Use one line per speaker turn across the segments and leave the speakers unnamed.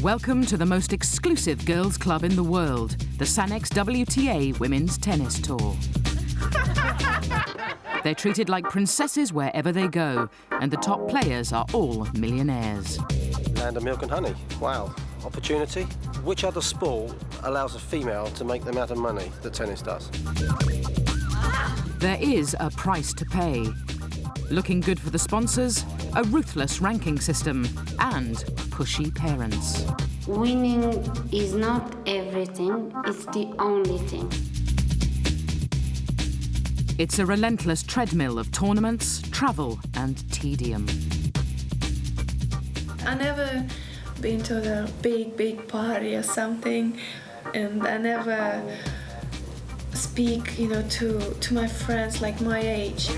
Welcome to the most exclusive girls' club in the world, the Sanex WTA Women's Tennis Tour. They're treated like princesses wherever they go, and the top players are all millionaires.
Land of milk and honey. Wow. Opportunity. Which other sport allows a female to make the amount of money that tennis does?
There is a price to pay. Looking good for the sponsors, a ruthless ranking system, and pushy parents.
Winning is not everything, it's the only thing.
It's a relentless treadmill of tournaments, travel, and tedium.
I never been to the big party or something, and I never speak, to my friends like my age.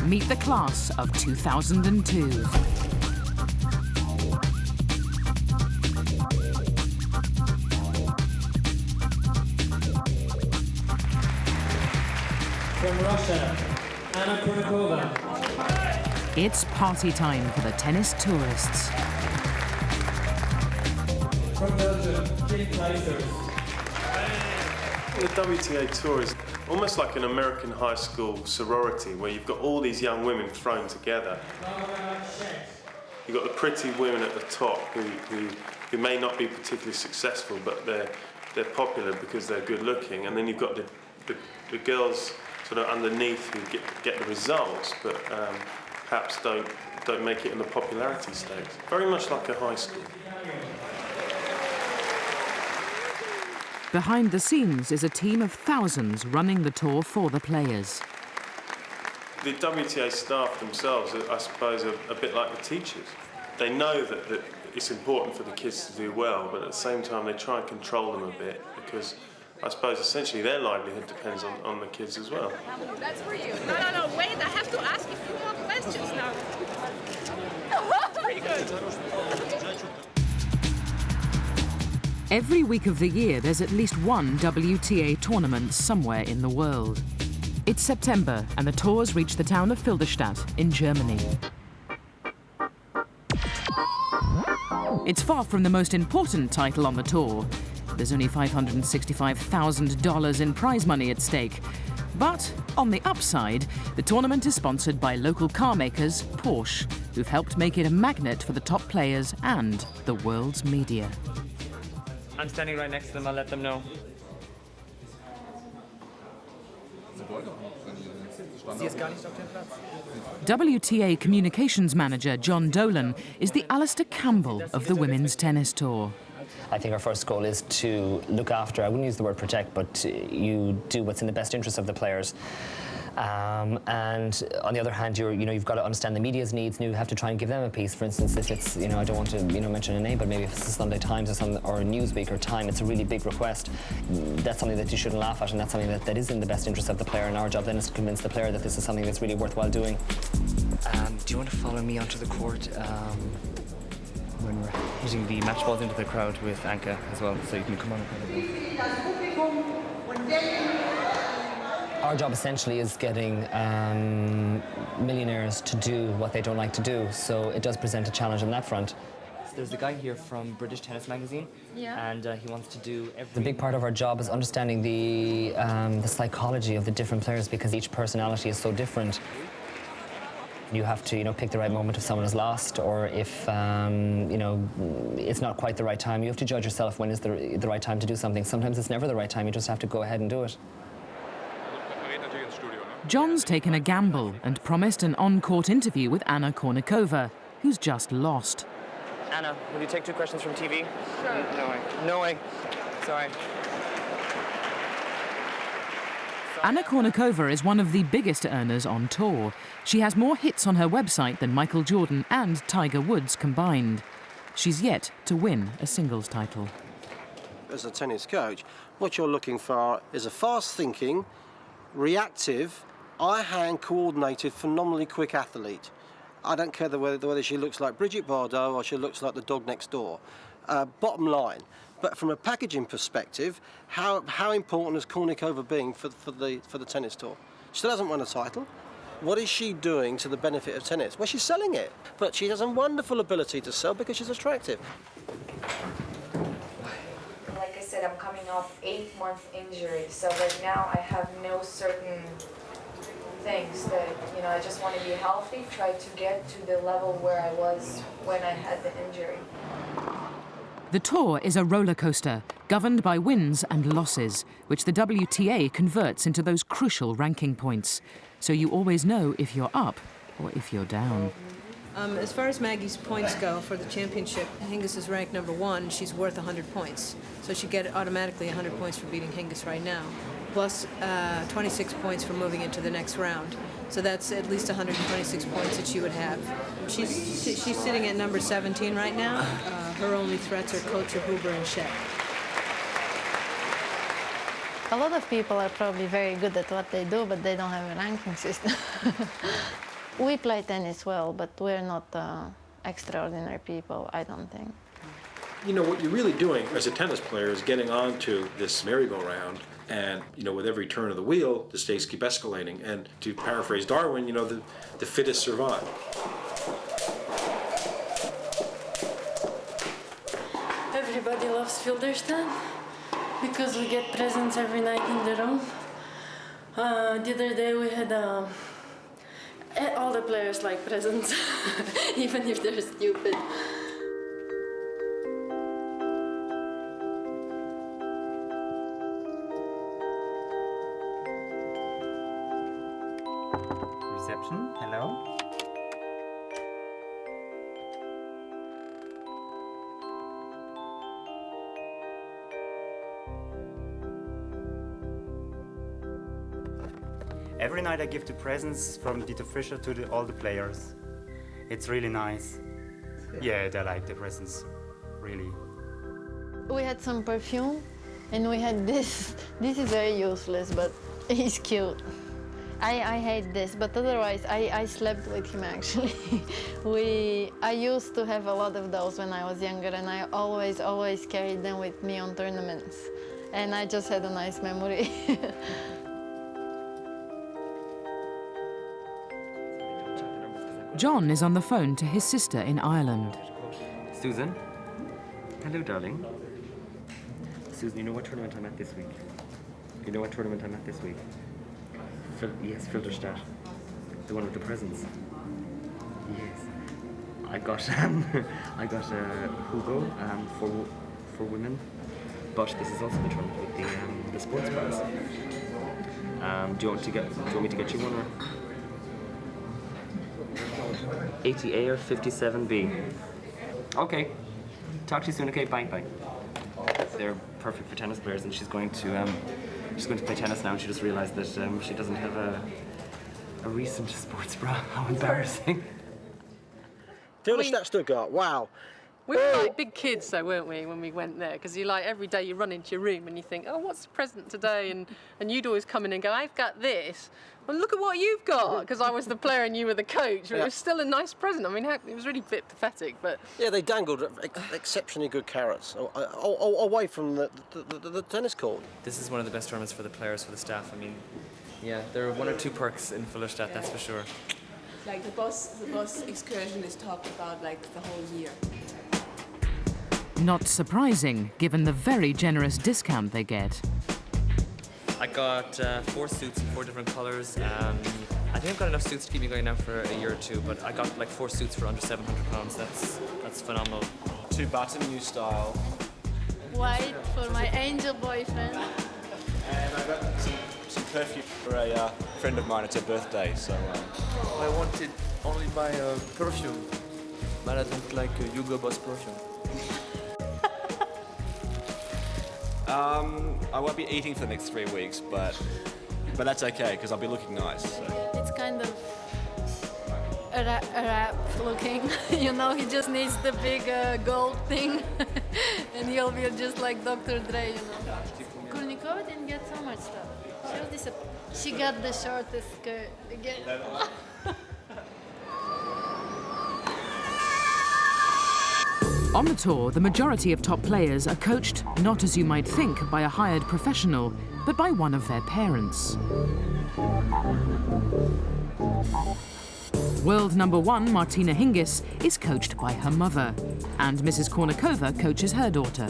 Meet the class of 2002.
From Russia, Anna Kournikova.
It's party time for the tennis tourists.
From Belgium, Kim Kleister.
The WTA Tour is almost like an American high school sorority where you've got all these young women thrown together. You've got the pretty women at the top who may not be particularly successful, but they're popular because they're good looking, and then you've got the girls sort of underneath who get the results, but perhaps don't make it in the popularity stakes. Very much like a high school.
Behind the scenes is a team of thousands running the tour for the players.
The WTA staff themselves, I suppose, are a bit like the teachers. They know that it's important for the kids to do well, but at the same time they try and control them a bit because I suppose essentially their livelihood depends on the kids as well.
That's for you. No, wait, I have to ask a few more questions now. Pretty good.
Every week of the year, there's at least one WTA tournament somewhere in the world. It's September, and the tours reach the town of Filderstadt in Germany. It's far from the most important title on the tour. There's only $565,000 in prize money at stake. But on the upside, the tournament is sponsored by local car makers Porsche, who've helped make it a magnet for the top players and the world's media.
I'm standing right next to them, I'll let them know.
WTA Communications Manager John Dolan is the Alistair Campbell of the Women's Tennis Tour.
I think our first goal is to look after, I wouldn't use the word protect, but you do what's in the best interest of the players. And on the other hand, you've got to understand the media's needs, and you have to try and give them a piece. For instance, if it's, I don't want to mention a name, but maybe if it's the Sunday Times or Newsweek or Time, it's a really big request. That's something that you shouldn't laugh at, and that's something that is in the best interest of the player. And our job then is to convince the player that this is something that's really worthwhile doing. Do you want to follow me onto the court when we're hitting the match balls into the crowd with Anka as well, so you can come on and Our job essentially is getting millionaires to do what they don't like to do, so it does present a challenge on that front. There's a guy here from British Tennis Magazine, and he wants to do The big part of our job is understanding the psychology of the different players, because each personality is so different. You have to, pick the right moment if someone is lost, or if, it's not quite the right time. You have to judge yourself when is the right time to do something. Sometimes it's never the right time, you just have to go ahead and do it.
John's taken a gamble and promised an on-court interview with Anna Kournikova, who's just lost.
Anna, will you take 2 questions from TV?
Sure.
No way. No way. Sorry.
Anna Kournikova is one of the biggest earners on tour. She has more hits on her website than Michael Jordan and Tiger Woods combined. She's yet to win a singles title.
As a tennis coach, what you're looking for is a fast-thinking, reactive, eye-hand coordinated, phenomenally quick athlete. I don't care whether she looks like Brigitte Bardot or she looks like the dog next door. Bottom line. But from a packaging perspective, how important has Kournikova been for the tennis tour? She still hasn't won a title. What is she doing to the benefit of tennis? Well, she's selling it. But she has a wonderful ability to sell because she's attractive.
Like I said, I'm coming off 8-month injury, so right now I have no certain things that, you know, I just want to be healthy, try to get to the level where I was when I had the injury.
The tour is a roller coaster, governed by wins and losses, which the WTA converts into those crucial ranking points. So you always know if you're up or if you're down.
As far as Maggie's points go for the championship, Hingis is ranked #1. She's worth 100 points. So she'd get automatically 100 points for beating Hingis right now, plus 26 points for moving into the next round. So that's at least 126 points that she would have. She's sitting at number 17 right now. Her only threats are Kocher, Huber, and Sheck.
A lot of people are probably very good at what they do, but they don't have a ranking system. We play tennis well, but we're not extraordinary people, I don't think.
You know, what you're really doing as a tennis player is getting onto this merry-go-round, and, you know, with every turn of the wheel, the stakes keep escalating. And to paraphrase Darwin, you know, the fittest survive.
Everybody loves Filderstadt because we get presents every night in the room. The other day we had all the players like presents, even if they're stupid.
Reception, hello. Every night I give the presents from Dieter Fischer to all the players. It's really nice. Yeah, they like the presents, really.
We had some perfume, and we had this. This is very useless, but he's cute. I hate this, but otherwise I slept with him actually. I used to have a lot of those when I was younger, and I always carried them with me on tournaments. And I just had a nice memory.
John is on the phone to his sister in Ireland.
Susan? Hello, darling. Susan, you know what tournament I'm at this week? You know what tournament I'm at this week? Yes, Filderstadt. The one with the presents. Yes. I got Hugo for women, but this is also the tournament with the sports bras. Do you want me to get you one? Or 80A or 57B. Okay. Talk to you soon. Okay. Bye. Bye. They're perfect for tennis players, and she's going to play tennis now. And she just realised that she doesn't have a recent sports bra. How embarrassing.
Filderstadt, Stuttgart. Wow.
We were like big kids, though, weren't we, when we went there? Because you like every day you run into your room and you think, oh, what's the present today? And you'd always come in and go, I've got this. Well, look at what you've got, because I was the player and you were the coach. But It was still a nice present. I mean, it was really a bit pathetic, but...
Yeah, they dangled exceptionally good carrots away from the tennis court.
This is one of the best tournaments for the players, for the staff. I mean, yeah, there are 1 or 2 perks in Filderstadt, that's for sure.
Like the bus excursion is talked about like the whole year.
Not surprising, given the very generous discount they get.
I got 4 suits in 4 different colours. I think I've got enough suits to keep me going now for a year or 2, but I got like 4 suits for under £700. That's phenomenal.
2 button, new style.
White for my angel boyfriend.
And I got some perfume for a friend of mine. It's her birthday, so...
I wanted only my perfume, but I don't like Hugo Boss perfume.
I won't be eating for the next 3 weeks, but that's okay because I'll be looking nice. So.
It's kind of a rap looking. You know, he just needs the big gold thing, and he'll be just like Dr. Dre. You know. Kurnikova didn't get so much stuff. She was disappointed. She got the shortest skirt again.
On the tour, the majority of top players are coached, not as you might think, by a hired professional, but by one of their parents. World number 1 Martina Hingis is coached by her mother, and Mrs. Kornikova coaches her daughter.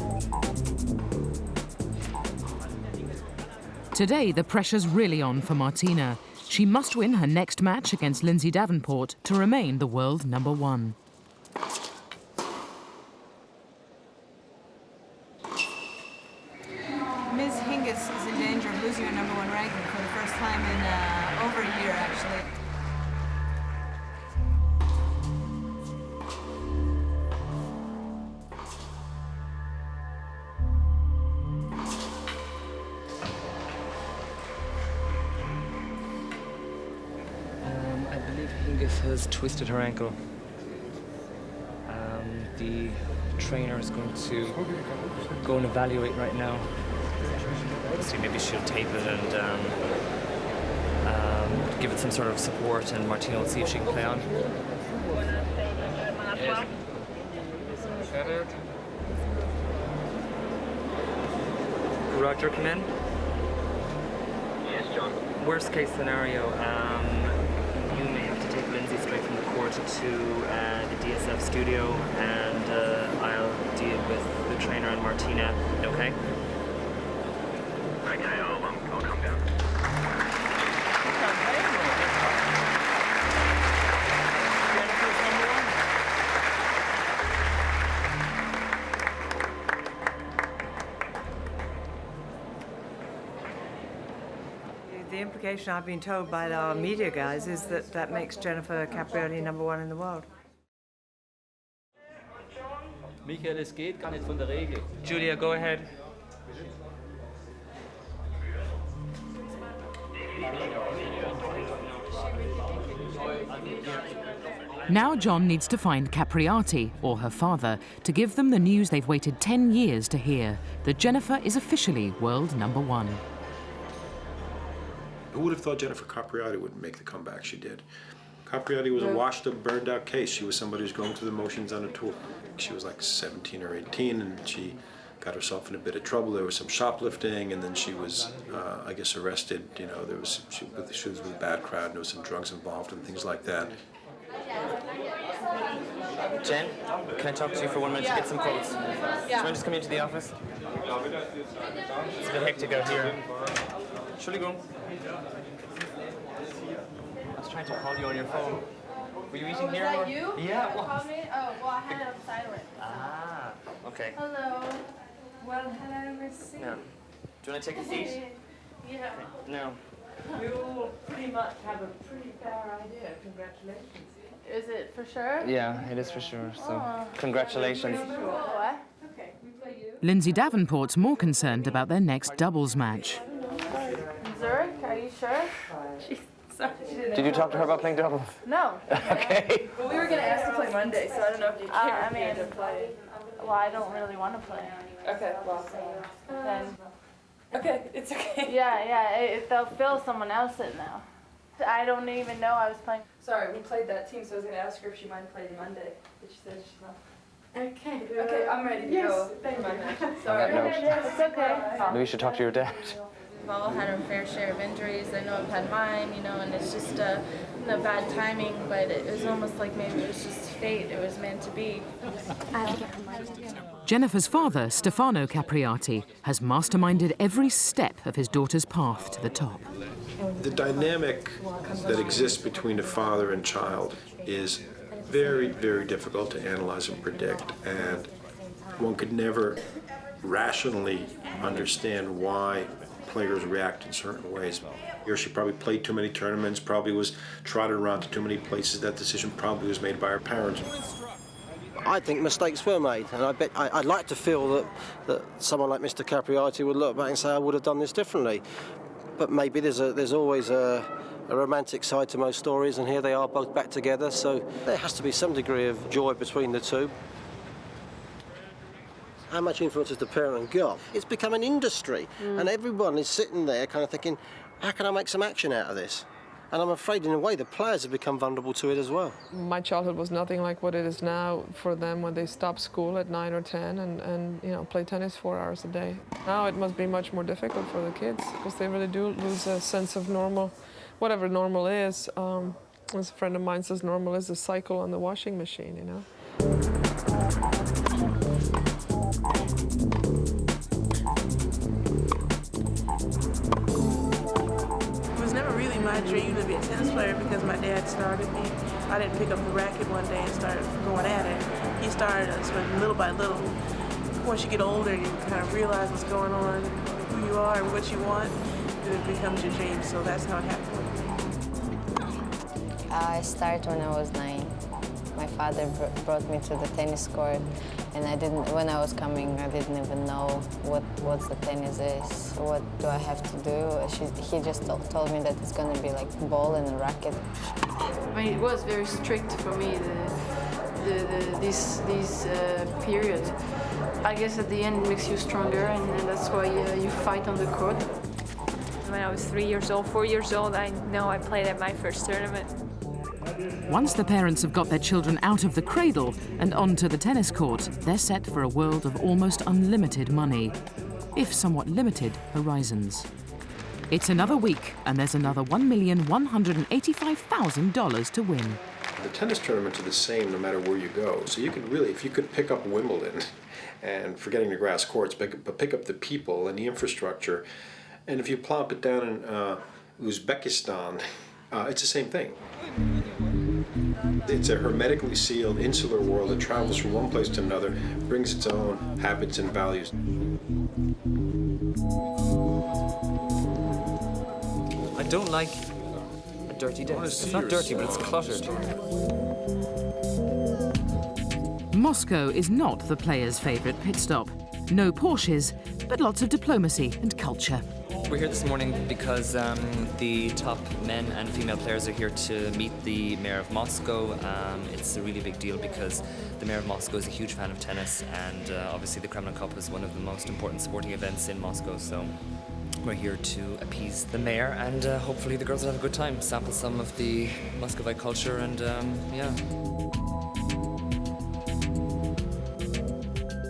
Today, the pressure's really on for Martina. She must win her next match against Lindsay Davenport to remain the world number 1.
Ms. Hingis is in danger of losing her number 1 ranking for the first time in over a year, actually.
I believe Hingis has twisted her ankle. The trainer is going to go and evaluate right now. See, maybe she'll tape it and give it some sort of support, and Martina will see if she can play on. Roger, come in. Yes, John. Worst case scenario, you may have to take Lindsay straight from the court to the DSF studio, and I'll deal with the trainer and Martina, okay? Okay, I'll come down.
The implication I've been told by our media guys is that that makes Jennifer Capriati number 1 in the world.
Michael, es geht gar nicht von der Regel.
Julia, go ahead.
Now John needs to find Capriati, or her father, to give them the news they've waited 10 years to hear, that Jennifer is officially world number 1.
Who would have thought Jennifer Capriati would make the comeback she did? Capriati was a washed-up, burned-out case. She was somebody who's going through the motions on a tour. She was like 17 or 18, and she got herself in a bit of trouble. There was some shoplifting, and then she was, I guess, arrested. You know, she was with a bad crowd, and there was some drugs involved and things like that.
Jen, can I talk to you for 1 minute to get some quotes? Do you mind just coming into the office? It's a bit hectic out here. Entschuldigung. I was trying to call you on your phone. Were you eating here?
Was that you?
Yeah.
You called me? Oh, well, I had it on silent.
Ah, okay.
Hello. Well, hello, Missy.
Yeah. Do you want to take a seat?
Yeah.
No.
You all pretty much have a pretty fair idea. Congratulations.
Is it for sure?
Yeah, it is for sure. So, congratulations.
What? Okay.
Lindsay Davenport's more concerned about their next doubles match.
Zurich, are you sure?
Did you talk to her about playing doubles?
No.
Okay.
Well, we were going to ask to play Monday, so I don't know if you care to play. Well, I don't really want to play. Okay, well. Then. Okay, it's okay. Yeah, they'll fill someone else in now. I don't even know I was playing.
Sorry, we played that team, so I was going to ask her if she might play Monday, but she said she's not.
Okay.
Okay, I'm ready to go.
Thank you.
Sorry.
It's okay.
Maybe you should talk to your dad.
We've all had our fair share of injuries. I know I've had mine, and it's just bad timing, but it was almost like maybe it was just fate. It was meant to be.
Jennifer's father, Stefano Capriati, has masterminded every step of his daughter's path to the top.
The dynamic that exists between a father and child is very, very difficult to analyze and predict, and one could never rationally understand why players react in certain ways. Or she probably played too many tournaments, probably was trotted around to too many places. That decision probably was made by her parents.
I think mistakes were made, and I'd like to feel that someone like Mr. Capriati would look back and say, I would have done this differently. But maybe there's always a romantic side to most stories, and here they are both back together, so there has to be some degree of joy between the two. How much influence has the parent got? It's become an industry, and everyone is sitting there kind of thinking, how can I make some action out of this? And I'm afraid, in a way, the players have become vulnerable to it as well.
My childhood was nothing like what it is now for them when they stop school at 9 or 10 and play tennis 4 hours a day. Now it must be much more difficult for the kids because they really do lose a sense of normal. whatever normal is. As a friend of mine says, normal is a cycle on the washing machine, you know.
It was never really my dream to be a tennis player because my dad started me. I didn't pick up the racket one day and start going at it. He started us little by little. Once you get older, you kind of realize what's going on, who you are and what you want, and it becomes your dream. So that's how it happened.
I started when I was 9. My father brought me to the tennis court, and when I was coming, I didn't even know what the tennis is. What do I have to do? He just told me that it's going to be like a ball and a racket.
I mean, it was very strict for me, this period. I guess at the end it makes you stronger, and that's why you fight on the court.
When I was 3 years old, 4 years old, I know I played at my first tournament.
Once the parents have got their children out of the cradle and onto the tennis court, they're set for a world of almost unlimited money, if somewhat limited horizons. It's another week, and there's another $1,185,000 to win.
The tennis tournaments are the same no matter where you go. So you could really, if you could pick up Wimbledon, and forgetting the grass courts, but pick up the people and the infrastructure, and if you plop it down in Uzbekistan, it's the same thing. It's a hermetically sealed, insular world that travels from one place to another, brings its own habits and values.
I don't like a dirty desk. It's not dirty, but it's cluttered.
Moscow is not the players' favourite pit stop. No Porsches, but lots of diplomacy and culture.
We're here this morning because the top men and female players are here to meet the mayor of Moscow. It's a really big deal because the mayor of Moscow is a huge fan of tennis, and obviously the Kremlin Cup is one of the most important sporting events in Moscow. So we're here to appease the mayor, and hopefully the girls will have a good time, sample some of the Muscovite culture, and yeah.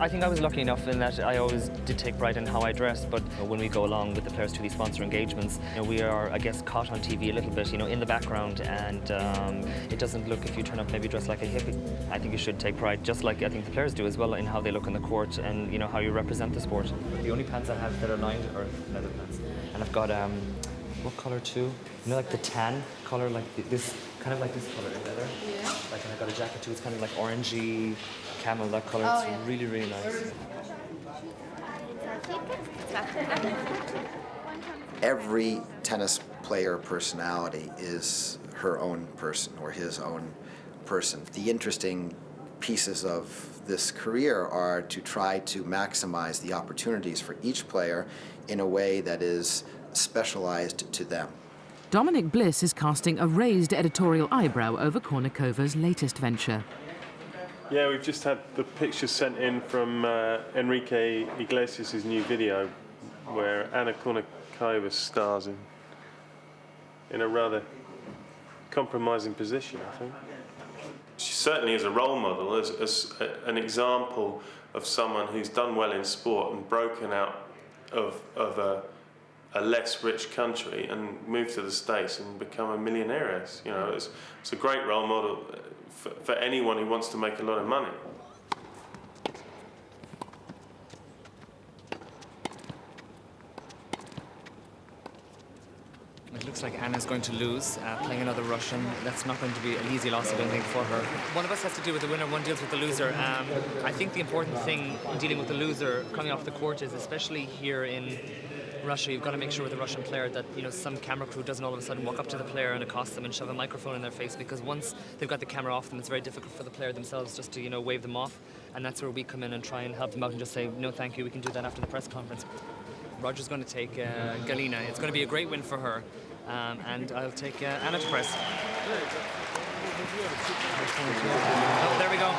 I think I was lucky enough in that I always did take pride in how I dressed, but when we go along with the players to these sponsor engagements, we are, I guess, caught on TV a little bit, in the background, and it doesn't look, if you turn up maybe dressed like a hippie, I think you should take pride, just like I think the players do as well, in how they look on the court and, how you represent the sport. The only pants I have that are lined are leather pants, and I've got, what colour too? Like the tan colour, like this, kind of like this colour in leather. Yeah. And I got a jacket too, it's kind of like orangey, camel, that colour.
Oh,
it's
yeah.
really, really nice.
Every tennis player personality is her own person or his own person. The interesting pieces of this career are to try to maximize the opportunities for each player in a way that is specialized to them.
Dominic Bliss is casting a raised editorial eyebrow over Kornikova's latest venture.
Yeah, we've just had the pictures sent in from Enrique Iglesias' new video, where Anna Kournikova stars in a rather compromising position, I think. She certainly is a role model, as an example of someone who's done well in sport and broken out of a less rich country and moved to the States and become a millionaire. It's a great role model for anyone who wants to make a lot of money.
It looks like Anna's going to lose, playing another Russian. That's not going to be an easy loss, I don't think, for her. One of us has to deal with the winner, one deals with the loser. I think the important thing in dealing with the loser coming off the court is, especially here in Russia, you've got to make sure with a Russian player that some camera crew doesn't all of a sudden walk up to the player and accost them and shove a microphone in their face, because once they've got the camera off them, it's very difficult for the player themselves just to wave them off, and that's where we come in and try and help them out and just say, no thank you, we can do that after the press conference. Roger's going to take Galina. It's going to be a great win for her, and I'll take Anna to press. Oh, there we go.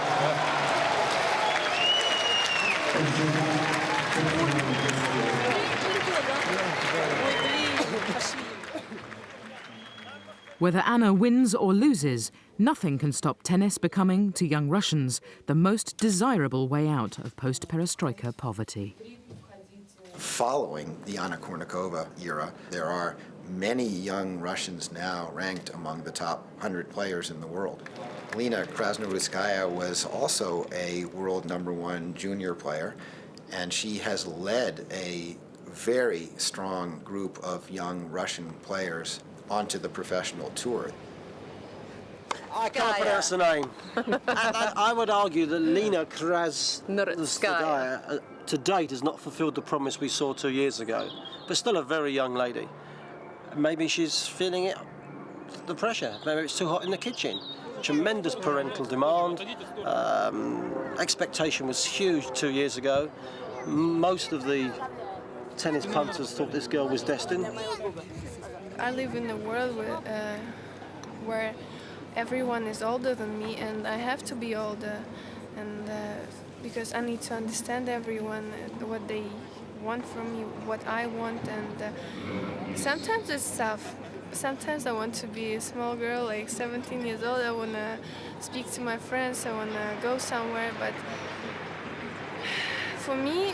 Whether Anna wins or loses, nothing can stop tennis becoming, to young Russians, the most desirable way out of post-perestroika poverty.
following the Anna Kournikova era. There are many young Russians now ranked among the top 100 players in the world. Lena Krasnovodskaya was also a world #1 junior player, and she has led a very strong group of young Russian players onto the professional tour.
I can't pronounce the name. and I would argue that Lena Krasnovodskaya to date has not fulfilled the promise we saw 2 years ago, but still a very young lady. Maybe she's feeling the pressure. Maybe it's too hot in the kitchen. Tremendous parental demand. Expectation was huge 2 years ago. Most of the tennis punters thought this girl was destined.
I live in a world where everyone is older than me, and I have to be older, and because I need to understand everyone, what they want from me, what I want, and sometimes it's tough. Sometimes I want to be a small girl, like 17 years old. I want to speak to my friends, I want to go somewhere, but for me,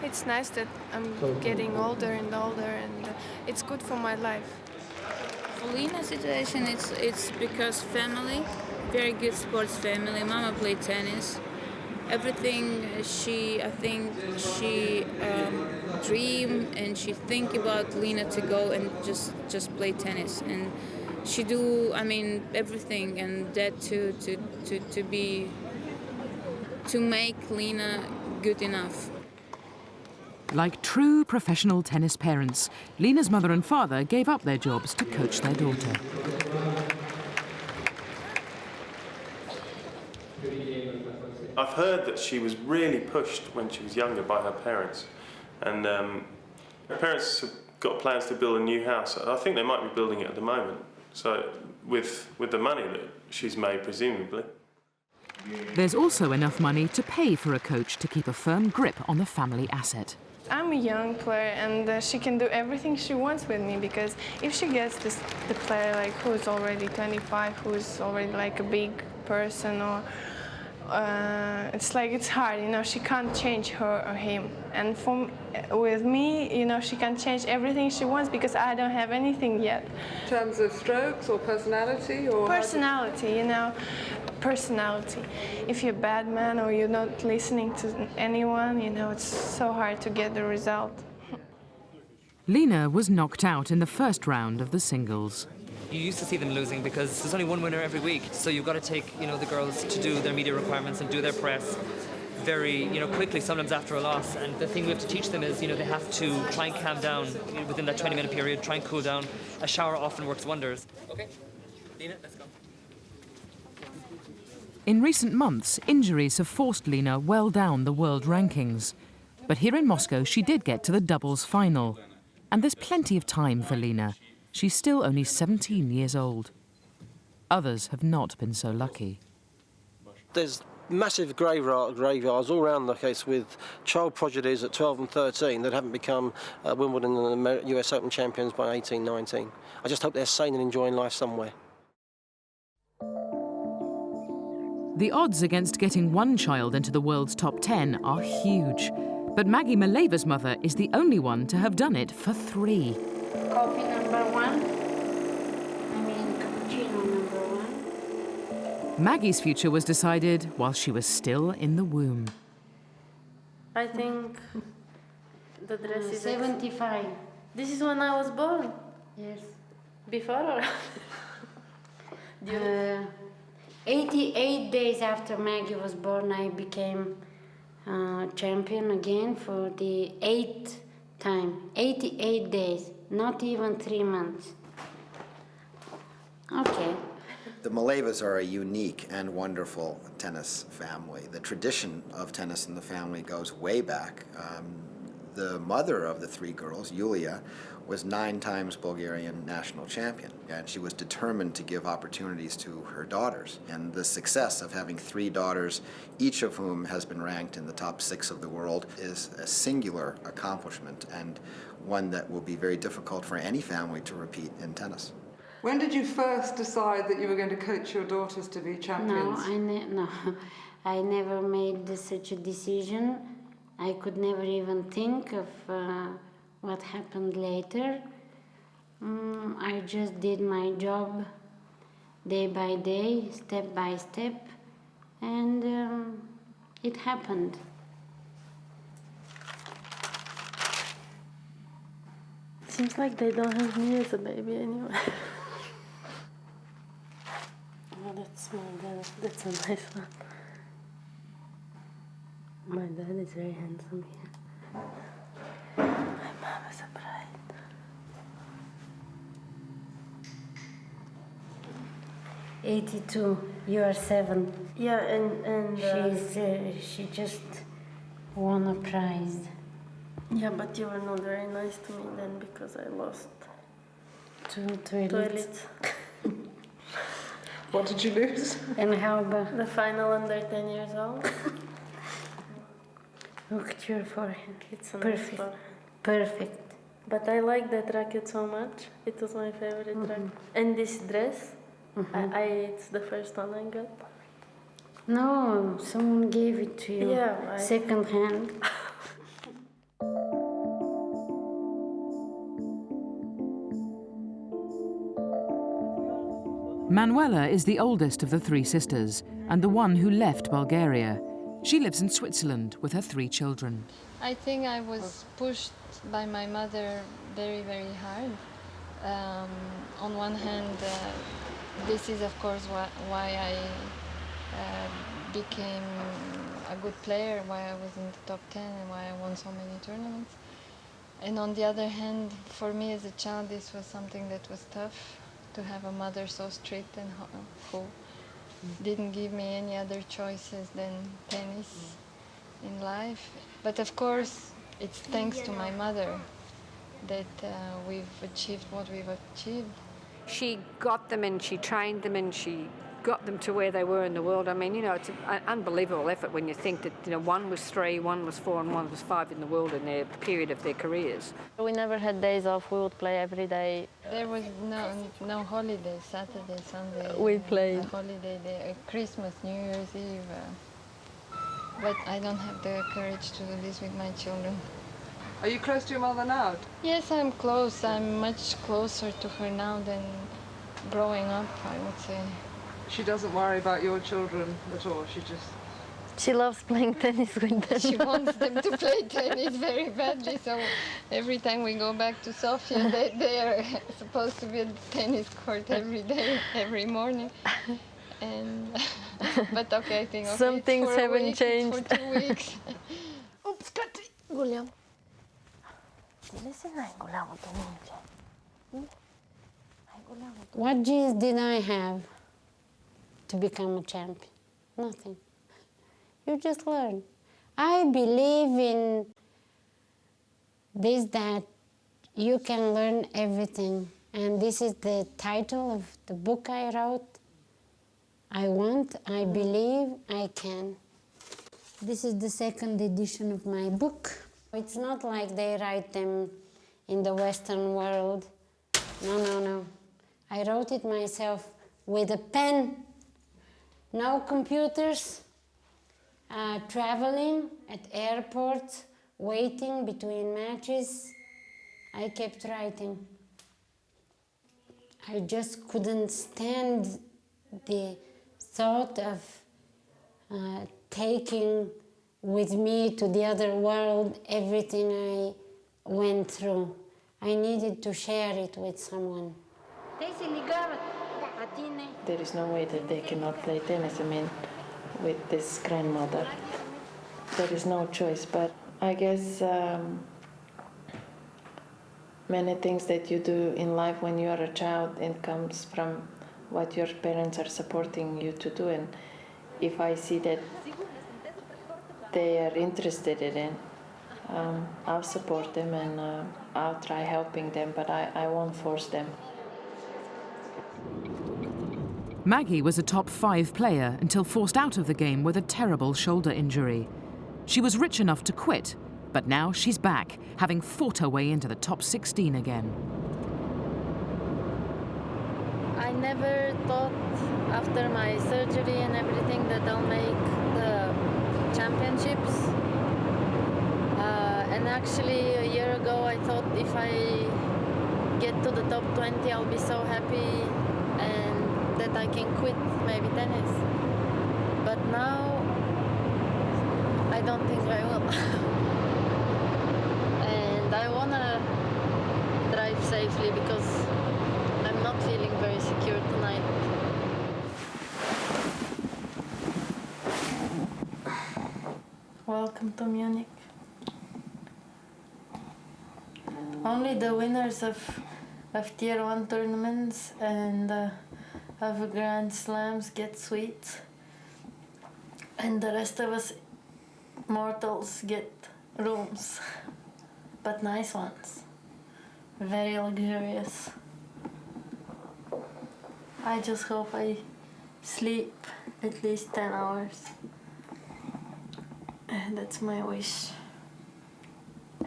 it's nice that I'm getting older and older, and it's good for my life.
For Lena's situation, it's because family, very good sports family. Mama played tennis. Everything I think she dream and she think about Lena to go and just play tennis, and she do everything, and that to make Lena good enough.
Like true professional tennis parents, Lena's mother and father gave up their jobs to coach their daughter.
I've heard that she was really pushed when she was younger by her parents, and her parents have got plans to build a new house. I think they might be building it at the moment, so with the money that she's made, presumably.
There's also enough money to pay for a coach to keep a firm grip on the family asset.
I'm a young player, and she can do everything she wants with me, because if she gets the player like who's already 25, who's already like a big person, or it's hard, she can't change her or him. And with me, she can change everything she wants, because I don't have anything yet.
In terms of strokes or personality, or
personality, personality. If you're a bad man or you're not listening to anyone, it's so hard to get the result.
Lena was knocked out in the first round of the singles.
You used to see them losing because there's only one winner every week, so you've got to take the girls to do their media requirements and do their press very quickly, sometimes after a loss. And the thing we have to teach them is they have to try and calm down within that 20-minute period, try and cool down. A shower often works wonders. Okay, Lena, let's go.
In recent months, injuries have forced Lena well down the world rankings. But here in Moscow, she did get to the doubles final. And there's plenty of time for Lena. She's still only 17 years old. Others have not been so lucky.
There's massive graveyards all around the case with child prodigies at 12 and 13 that haven't become Wimbledon and US Open champions by 18, 19. I just hope they're sane and enjoying life somewhere.
The odds against getting one child into the world's top 10 are huge. But Maggie Maleva's mother is the only one to have done it for 3.
Coffee number 1. Cappuccino number 1.
Maggie's future was decided while she was still in the womb.
I think the dress is
75.
This is when I was born?
Yes.
Before or?
88 days after Maggie was born, I became champion again for the 8th time. 88 days, not even 3 months. Okay.
The Malevas are a unique and wonderful tennis family. The tradition of tennis in the family goes way back. The mother of the 3 girls, Yulia, was 9 times Bulgarian national champion, and she was determined to give opportunities to her daughters. And the success of having 3 daughters, each of whom has been ranked in the top 6 of the world, is a singular accomplishment, and one that will be very difficult for any family to repeat in tennis.
When did you first decide that you were going to coach your daughters to be champions?
No, I never made such a decision. I could never even think of what happened later. I just did my job day by day, step by step, and it happened.
Seems like they don't have me as a baby anyway. Oh, that's my dad. That's a nice one. My dad is very handsome here. My mom is a bride.
'82. You are 7.
Yeah, and
she just won a prize.
yeah, but you were not very nice to me then because I lost
2 toilets.
What did you lose?
And how about
The final under 10 years old.
look at your forehead?
It's a nice
Perfect.
forehead.
Perfect.
But I like that racket so much. It was my favorite racket. And this dress, it's the first one I got.
No, someone gave it to you.
Yeah,
Second hand.
Manuela is the oldest of the 3 sisters and the one who left Bulgaria. She lives in Switzerland with her 3 children.
I think I was pushed by my mother very, very hard. On one hand, this is of course why I became a good player, why I was in the top 10 and why I won so many tournaments. And on the other hand, for me as a child, this was something that was tough, to have a mother so strict and who didn't give me any other choices than tennis in life. But of course, it's thanks to my mother that we've achieved what we've achieved.
She got them and she trained them and she got them to where they were in the world. I mean, it's an unbelievable effort when you think that, one was 3, one was 4 and one was 5 in the world in their period of their careers.
We never had days off. We would play every day.
There was no holiday, Saturday, Sunday.
We played.
A holiday day, Christmas, New Year's Eve. But I don't have the courage to do this with my children.
Are you close to your mother now?
Yes, I'm close. I'm much closer to her now than growing up, I would say.
She doesn't worry about your children at all.
She loves playing tennis with them.
She wants them to play tennis very badly, so every time we go back to Sofia, they are supposed to be at the tennis court every day, every morning. And but okay, I think
Some things
for
haven't
week,
changed.
for 2 weeks.
Ups, Kati! Гулям. Dile si n-ai guleamul pe minge. Ai guleamul.
What genes did I have to become a champion? Nothing. You just learn. I believe in this, that you can learn everything. And this is the title of the book I wrote. I want, I believe, I can. This is the 2nd edition of my book. It's not like they write them in the Western world. No. I wrote it myself with a pen. No computers, traveling at airports, waiting between matches. I kept writing. I just couldn't stand the thought of taking with me to the other world everything I went through. I needed to share it with someone.
There is no way that they cannot play tennis, with this grandmother. There is no choice, but I guess many things that you do in life when you are a child, it comes from what your parents are supporting you to do, and if I see that they are interested in it, I'll support them and I'll try helping them, but I won't force them.
Maggie was a top 5 player until forced out of the game with a terrible shoulder injury. She was rich enough to quit, but now she's back, having fought her way into the top 16 again.
I never thought after my surgery and everything that I'll make the championships.
And actually, a year ago, I thought if I get to the top 20, I'll be so happy and that I can quit maybe tennis. But now, I don't think I will. And I want to drive safely because I'm not feeling very secure tonight. Welcome to Munich. Only the winners of Tier 1 tournaments and of Grand Slams get suites. And the rest of us mortals get rooms, but nice ones. Very luxurious. I just hope I sleep at least 10 hours. That's my wish.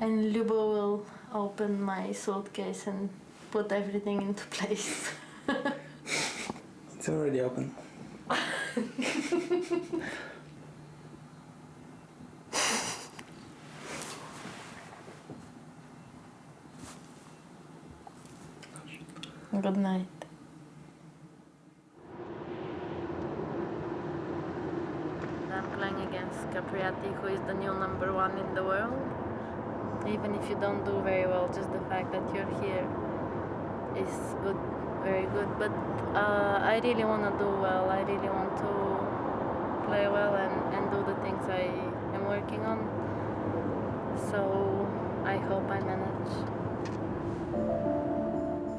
And Lubo will open my suitcase and put everything into place.
It's already open.
Good night. I'm playing against Capriati, who is the new #1 in the world. Even if you don't do very well, just the fact that you're here is good, very good. But I really want to do well. I really want to play well and do the things I am working on. So I hope I manage.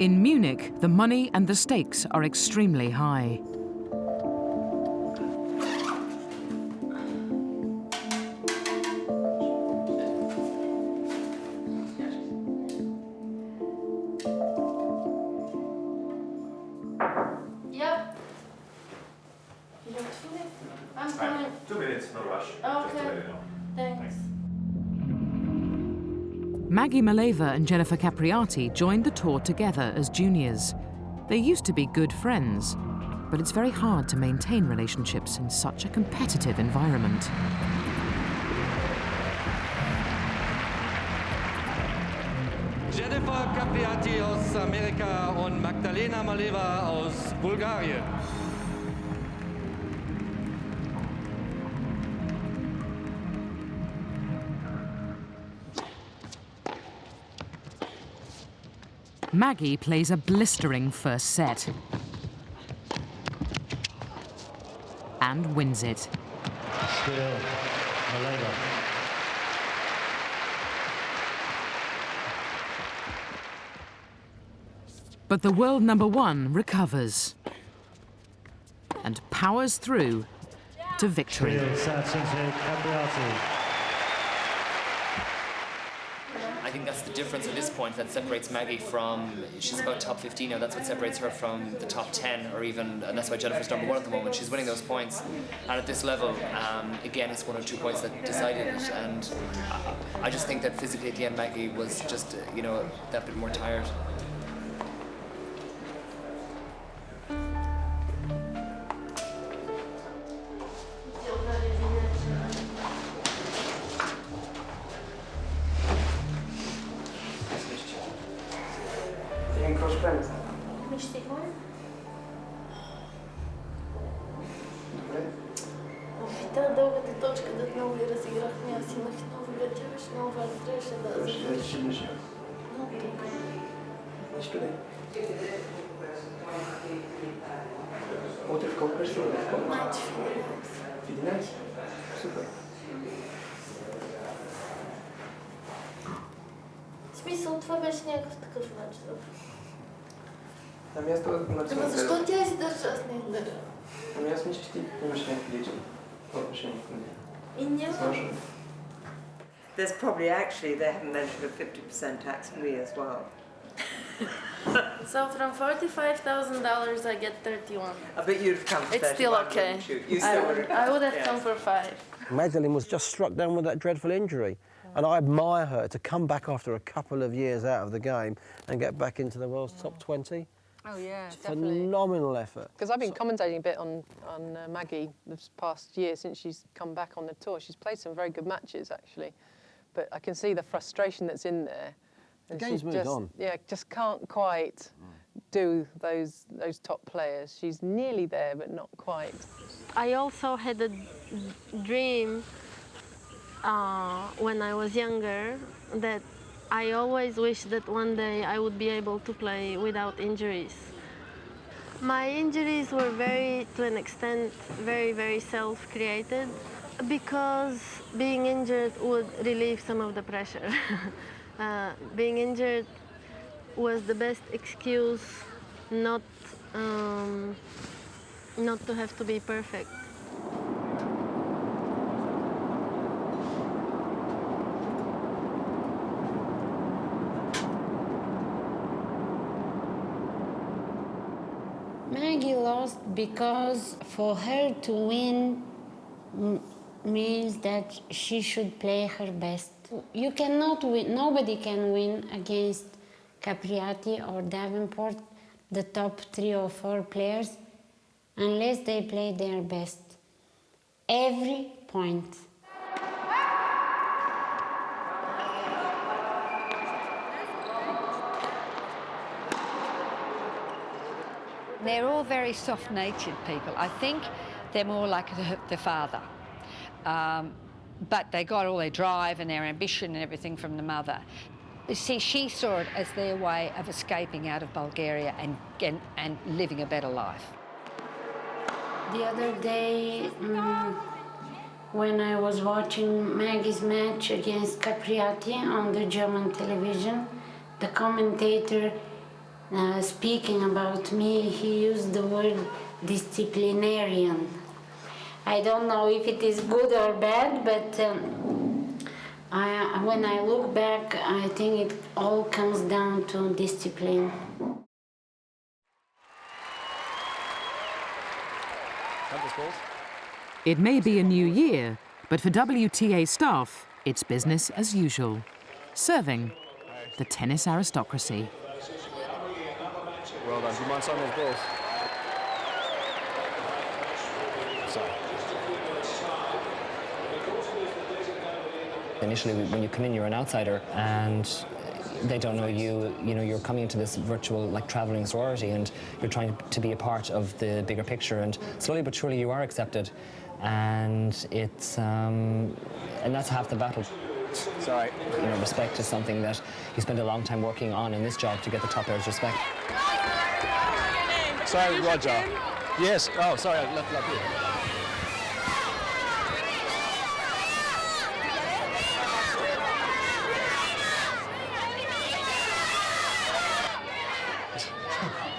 In Munich, the money and the stakes are extremely high.
Yep. I'm coming.
2 minutes, no rush.
Okay. Thanks.
Maggie Maleva and Jennifer Capriati joined the tour together as juniors. They used to be good friends, but it's very hard to maintain relationships in such a competitive environment.
Jennifer Capriati aus Amerika und Magdalena Maleva aus Bulgarien.
Maggie plays a blistering first set and wins it.
Still, Maleva.
But the world #1 recovers and powers through to victory.
I think that's the difference at this point that separates Maggie from, she's about top 15 now, that's what separates her from the top 10 or even, and that's why Jennifer's #1 at the moment. She's winning those points. And at this level, again, it's 1 or 2 points that decided it. And I just think that physically at the end, Maggie was just, that bit more tired.
Та дългата точка да много я разиграхме, аз имах много вечераш, много важно трябваше да завършим. Много добре.
Нищо не. Утре в колко ще се бъде?
Майче в
11. Супер.
В смисъл, това беше някакъв такъв матч.
Ами аз това
Ама защо тя издържа, аз не издържа?
Ами аз мисля, че ти имаш някакви лични отношения към нея.
И няма.
There's probably actually, they haven't mentioned a 50% tax for me as well.
So from $45,000 I get 31.
I bet you'd have come for 31.
It's still okay. I would have come for 5.
Magdalene was just struck down with that dreadful injury. And I admire her to come back after a couple of years out of the game and get back into the world's top 20.
Oh yeah,
definitely. Phenomenal effort.
Because I've been commentating a bit on Maggie this past year since she's come back on the tour. She's played some very good matches actually,
but I can see the frustration that's in there.
The
And
game's
she
moved
just,
on.
Yeah, just can't quite do those top players. She's nearly there, but not quite.
I also had a dream when I was younger that I always wished that one day I would be able to play without injuries. My injuries were to an extent, very, very self-created, because being injured would relieve some of the pressure. Being injured was the best excuse not to have to be perfect.
Maggie lost because for her to win means that she should play her best. You cannot win, nobody can win against Capriati or Davenport, the top 3 or 4 players, unless they play their best. Every point.
They're all very soft-natured people. I think they're more like the father. But they got all their drive and their ambition and everything from the mother. See, she saw it as their way of escaping out of Bulgaria and living a better life.
The other day, when I was watching Maggie's match against Capriati on the German television, the commentator speaking about me, he used the word disciplinarian. I don't know if it is good or bad, but when I look back, I think it all comes down to discipline.
It may be a new year, but for WTA staff, it's business as usual. Serving the tennis aristocracy.
Well done. Do you mind signing those balls? Sorry.
Initially, when you come in, you're an outsider, and they don't know you. You know, you're coming into this virtual, like, traveling sorority, and you're trying to be a part of the bigger picture. And slowly but surely, you are accepted, and it's and that's half the battle.
Sorry.
You know, respect is something that you spend a long time working on in this job to get the top players' respect.
Sorry, Roger. Yes. Oh, sorry, I left it up here.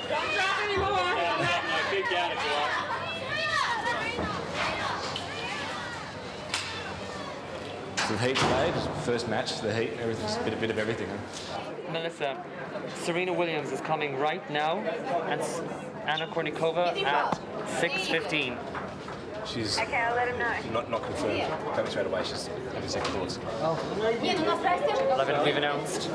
Don't drop anymore.
No, big down if you like. So the heat today, just first match, the heat, everything's a bit of everything. Huh?
Melissa, Serena Williams is coming right now, and Anna Kournikova at 6:15.
She's
Okay, I'll let him know.
not confirmed. Tell me straight away, she's having second thoughts.
Oh. 11 we've announced.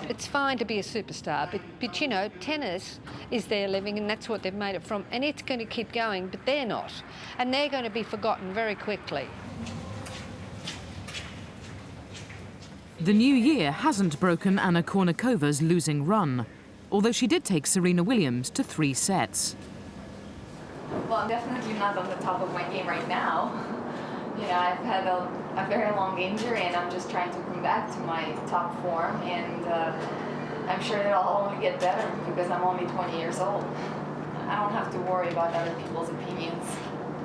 It's fine to be a superstar, but you know, tennis is their living and that's what they've made it from. And it's going to keep going, but they're not. And they're going to be forgotten very quickly.
The new year hasn't broken Anna Kournikova's losing run, although she did take Serena Williams to 3 sets.
Well, I'm definitely not on the top of my game right now. You know, I've had a very long injury and I'm just trying to come back to my top form, and I'm sure it'll only get better because I'm only 20 years old. I don't have to worry about other people's opinions.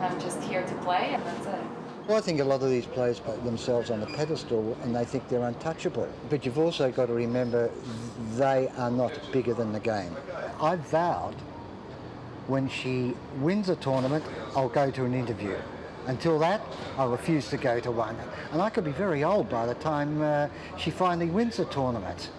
I'm just here to play and that's it.
Well, I think a lot of these players put themselves on a pedestal and they think they're untouchable. But you've also got to remember they are not bigger than the game. I vowed when she wins a tournament, I'll go to an interview. Until that, I refuse to go to one. And I could be very old by the time she finally wins a tournament.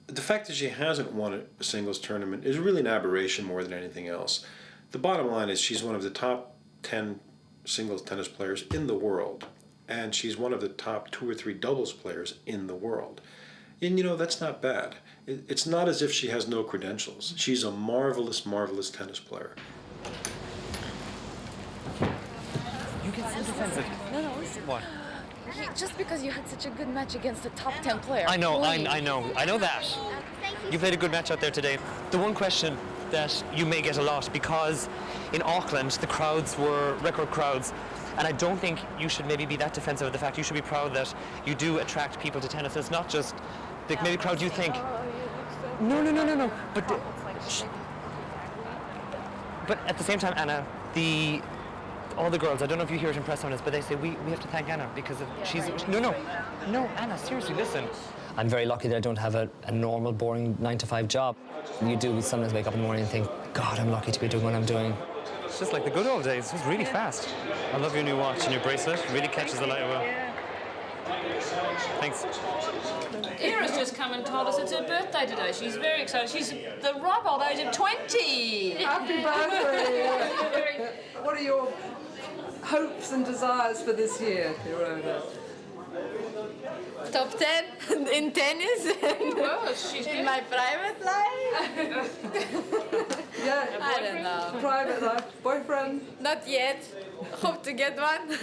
The fact that she hasn't won a singles tournament is really an aberration more than anything else. The bottom line is she's one of the top 10 singles tennis players in the world, and she's one of the top 2 or 3 doubles players in the world. And you know, that's not bad. It's not as if she has no credentials. She's a marvelous, marvelous tennis player.
You can see
defensive.
No, listen.
What?
Just because you had such a good match against a top 10 player.
I know
please.
that. You played a good match out there today. The one question that you may get a lot, because in Auckland the crowds were record crowds, and I don't think you should maybe be that defensive of the fact. You should be proud that you do attract people to tennis. It's not just the maybe crowd you think. No. But at the same time, Anna, all the girls, I don't know if you hear it in press conferences, but they say we have to thank Anna because of No, Anna, seriously, listen.
I'm very lucky that I don't have a normal, boring 9-to-5 job. You do sometimes wake up in the morning and think, God, I'm lucky to be doing what I'm doing.
It's just like the good old days. It was really fast. I love your new watch and your bracelet. It really catches the light well. Thanks.
Ira's just come and told us it's her birthday today. She's very excited. She's the ripe old age of 20.
Happy birthday! What are your hopes and desires for this year, Irona?
Top 10 in tennis in my private life.
Yeah,
I don't know.
Private life, boyfriend?
Not yet. Hope to get one,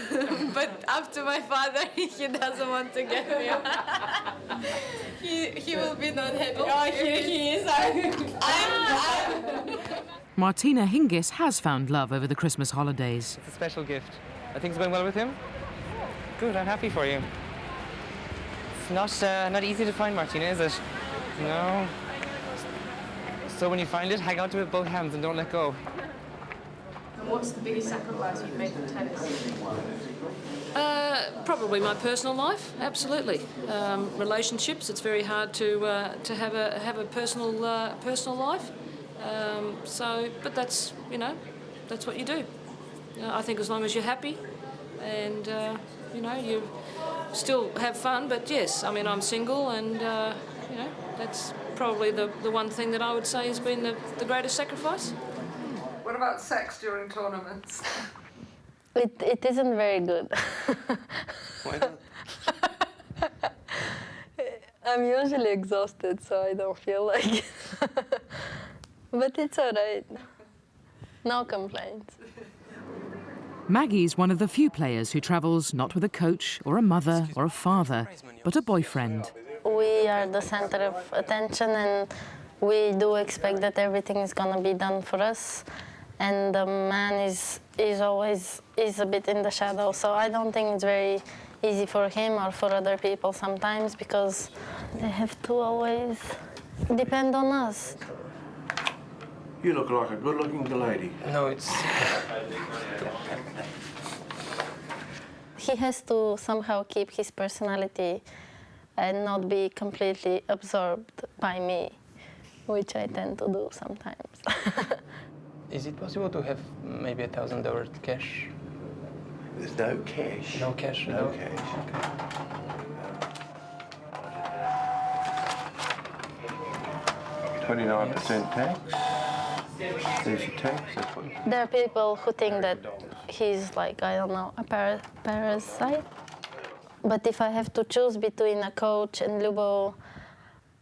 but up to my father. He doesn't want to get me one. He will be not happy. Oh, here he is. I'm
Martina Hingis has found love over the Christmas holidays.
It's a special gift. Are things going well with him? Good, I'm happy for you. It's not easy to find, Martina, is it? No. So when you find it, hang on to it with both hands and don't let go.
And what's the biggest sacrifice you've made for tennis?
Probably my personal life, absolutely. Relationships, it's very hard to have a personal life. But that's that's what you do. I think as long as you're happy, and you still have fun. But yes, I mean I'm single, and that's probably the one thing that I would say has been the greatest sacrifice.
What about sex during tournaments?
It isn't very good.
Why not?
I'm usually exhausted, so I don't feel like it. But it's all right. No complaints.
Maggie's one of the few players who travels not with a coach or a mother or a father, but a boyfriend.
We are the center of attention, and we do expect that everything is going to be done for us. And the man is always a bit in the shadow, so I don't think it's very easy for him or for other people sometimes, because they have to always depend on us.
You look like a good-looking lady.
No, it's...
He has to somehow keep his personality and not be completely absorbed by me, which I tend to do sometimes.
Is it possible to have maybe $1,000 cash?
There's no cash.
No cash?
No cash. Okay. 29% tax. There's your tax. That's what...
There are people who think that he's like, I don't know, a parasite. But if I have to choose between a coach and Lubo,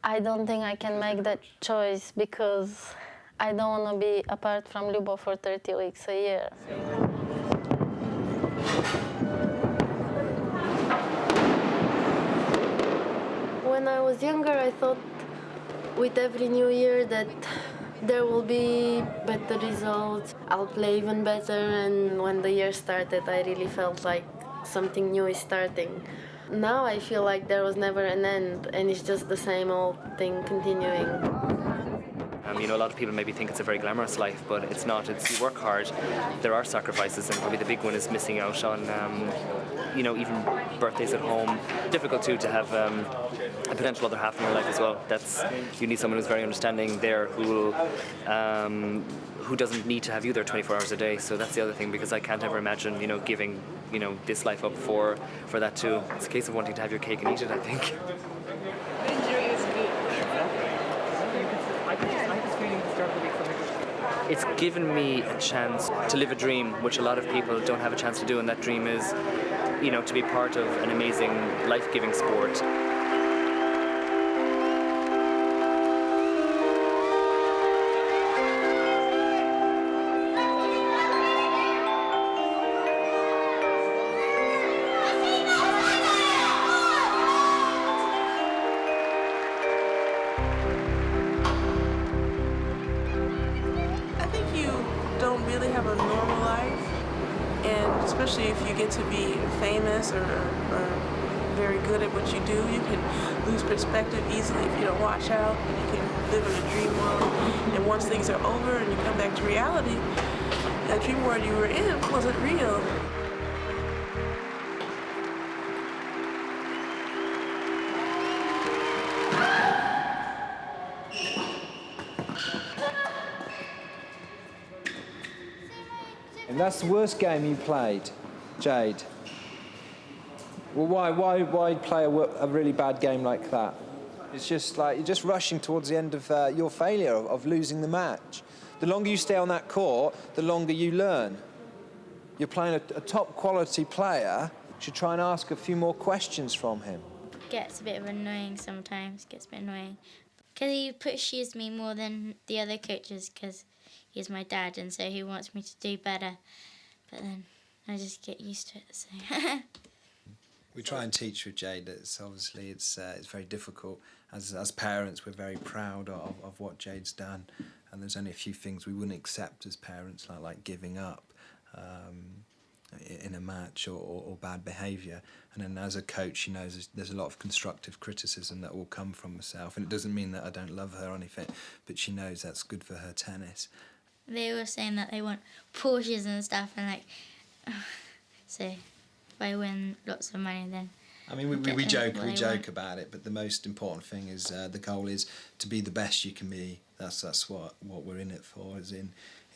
I don't think I can make that choice, because I don't want to be apart from Lubo for 30 weeks a year. When I was younger, I thought with every new year that there will be better results. I'll play even better, and when the year started, I really felt like something new is starting. Now I feel like there was never an end, and it's just the same old thing continuing.
A lot of people maybe think it's a very glamorous life, but it's not. You work hard, there are sacrifices, and probably the big one is missing out on, even birthdays at home. Difficult too to have a potential other half in your life as well. You need someone who's very understanding there, who doesn't need to have you there 24 hours a day. So that's the other thing, because I can't ever imagine, giving, this life up for that too. It's a case of wanting to have your cake and eat it, I think.
Injury is good.
It's given me a chance to live a dream, which a lot of people don't have a chance to do, and that dream is, to be part of an amazing, life-giving sport.
don't really have a normal life, and especially if you get to be famous or very good at what you do, you can lose perspective easily if you don't watch out, and you can live in a dream world. And once things are over and you come back to reality, that dream world you were in wasn't real.
And that's the worst game you played, Jade. Well, why play a really bad game like that? It's just like you're just rushing towards the end of your failure of losing the match. The longer you stay on that court, the longer you learn. You're playing a top quality player. You should try and ask a few more questions from him.
Gets a bit annoying sometimes. Gets a bit annoying because he pushes me more than the other coaches because he's my dad and so he wants me to do better. But then I just get used to it. So.
We try and teach with Jade that it's very difficult. As parents, we're very proud of what Jade's done, and there's only a few things we wouldn't accept as parents, like giving up in a match or bad behaviour. And then as a coach, she knows there's a lot of constructive criticism that will come from herself, and it doesn't mean that I don't love her or anything, but she knows that's good for her tennis.
They were saying that they want Porsches and stuff, and like, so if I win lots of money, then.
I mean, we joke about it, but the most important thing is the goal is to be the best you can be. That's what we're in it for.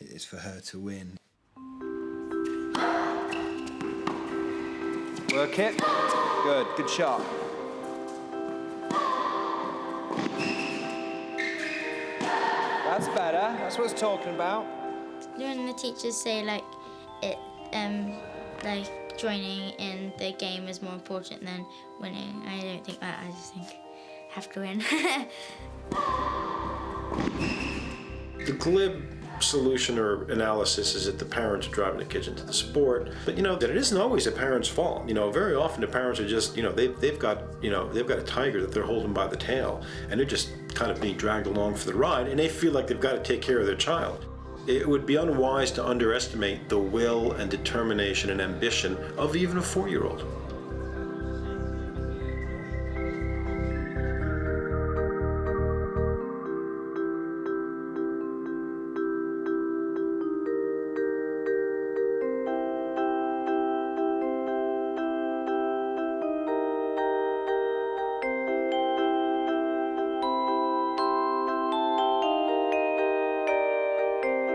It's for her to win. Work it. Good shot. That's better. That's what I was talking about.
When the teachers say like joining in the game is more important than winning, I don't think that. I just think I have to win.
The glib solution or analysis is that the parents are driving the kids into the sport, but that it isn't always the parents' fault. Very often the parents are just they've got a tiger that they're holding by the tail, and they're just kind of being dragged along for the ride, and they feel like they've got to take care of their child. It would be unwise to underestimate the will and determination and ambition of even a 4-year-old.